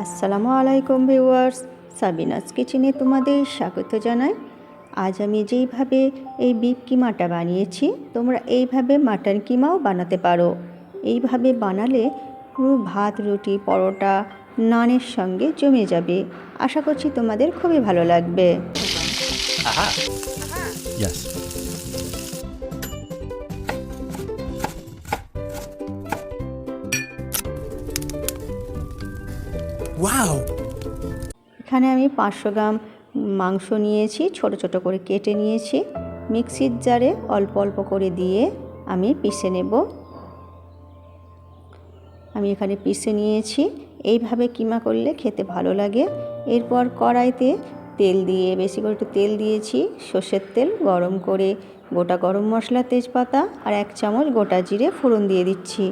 আসসালামু আলাইকুম viewers, Sabinus কিচেনে তোমাদের স্বাগত জানাই। আজ আমি যেইভাবে এই বিফ কিমাটা বানিয়েছি, তোমরা এইভাবে মাটন কিমাও বানাতে পারো। এইভাবে বানালে পুরো ভাত, রুটি, পরোটা, নানের সঙ্গে জমে যাবে। আশা করছি তোমাদের খুবই ভালো লাগবে। Yes. Wow! এখানে আমি 500 গ্রাম মাংস নিয়েছি, ছোট ছোট করে কেটে নিয়েছি। মিক্সির জারে অল্প অল্প করে দিয়ে আমি পিষে নেব। আমি এখানে পিষে নিয়েছি। এইভাবে কিমা করলে খেতে ভালো লাগে। এরপর কড়াইতে তেল দিয়ে, বেশি করে একটু তেল দিয়েছি, সর্ষের তেল গরম করে গোটা গরম মশলা, তেজপাতা আর 1 চামচ গোটা জিরে ফোড়ন দিয়ে দিচ্ছি।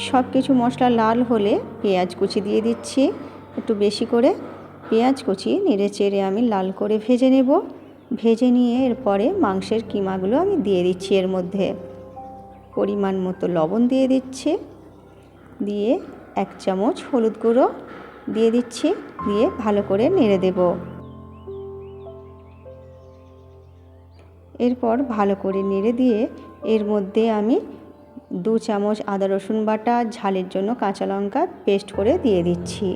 সব কিছু মশলা লাল হলে পেঁয়াজ কুচি দিয়ে দিচ্ছি একটু বেশি করে। পেঁয়াজ কুচি নেড়ে চেড়ে আমি লাল করে ভেজে নেব। ভেজে নিয়ে এরপরে মাংসের কিমাগুলো আমি দিয়ে দিচ্ছি। এর মধ্যে পরিমাণ মতো লবণ দিয়ে দিচ্ছি, দিয়ে 1 চামচ হলুদ গুঁড়ো দিয়ে দিচ্ছি, দিয়ে ভালো করে নেড়ে দেব। এরপর ভালো করে নেড়ে দিয়ে এর মধ্যে আমি 2 চামচ আদা রসুন বাটা, ঝালের জন্য কাঁচা লঙ্কা পেস্ট করে দিয়ে দিচ্ছি।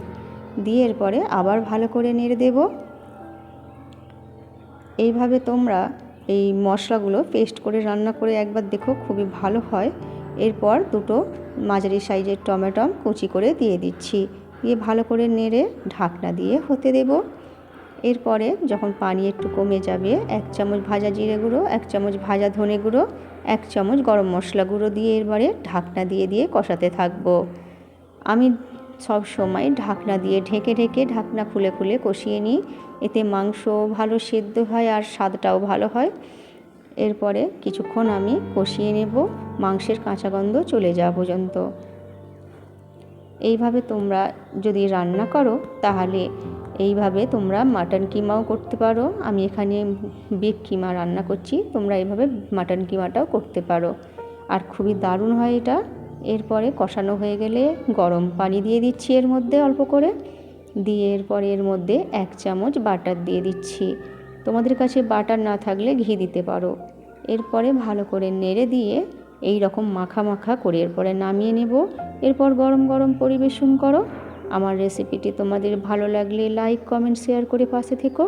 দিয়ে এরপরে আবার ভালো করে নেড়ে দেব। এইভাবে তোমরা এই মশলাগুলো পেস্ট করে রান্না করে একবার দেখো, খুবই ভালো হয়। এরপর 2টো মাঝারি সাইজের টমেটো কুচি করে দিয়ে দিচ্ছি, দিয়ে ভালো করে নেড়ে ঢাকনা দিয়ে হতে দেব। এরপরে যখন পানি একটু কমে যাবে, 1 চামচ ভাজা জিরে গুঁড়ো, 1 চামচ ভাজা ধনে গুঁড়ো, 1 চামচ গরম মশলা গুঁড়ো দিয়ে এবারে ঢাকনা দিয়ে দিয়ে কষাতে থাকবো। আমি সব সময় ঢাকনা দিয়ে ঢেকে ঢাকনা খুলে খুলে কষিয়ে নিই। এতে মাংস ভালো সেদ্ধ হয় আর স্বাদটাও ভালো হয়। এরপরে কিছুক্ষণ আমি কষিয়ে নেব, মাংসের কাঁচা গন্ধ চলে যাওয়া পর্যন্ত। এইভাবে তোমরা যদি রান্না করো তাহলে এইভাবে তোমরা মাটন কিমাও করতে পারো। আমি এখানে বিফ কিমা রান্না করছি, তোমরা এইভাবে মাটন কিমাটাও করতে পারো, আর খুবই দারুণ হয় এটা। এরপরে কষানো হয়ে গেলে গরম পানি দিয়ে দিচ্ছি এর মধ্যে অল্প করে, দিয়ে এরপরে এর মধ্যে 1 চামচ বাটার দিয়ে দিচ্ছি। তোমাদের কাছে বাটার না থাকলে ঘি দিতে পারো। এরপরে ভালো করে নেড়ে দিয়ে এই রকম মাখা মাখা করে এরপরে নামিয়ে নেব। এরপর গরম গরম পরিবেশন করো। আমার রেসিপিটি তোমাদের ভালো লাগলে লাইক, কমেন্ট, শেয়ার করে পাশে থেকো।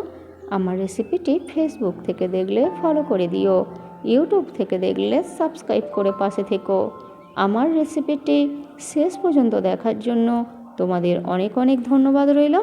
আমার রেসিপিটি ফেসবুক থেকে দেখলে ফলো করে দিও, ইউটিউব থেকে দেখলে সাবস্ক্রাইব করে পাশে থেকো। আমার রেসিপিটি শেষ পর্যন্ত দেখার জন্য তোমাদের অনেক অনেক ধন্যবাদ রইল।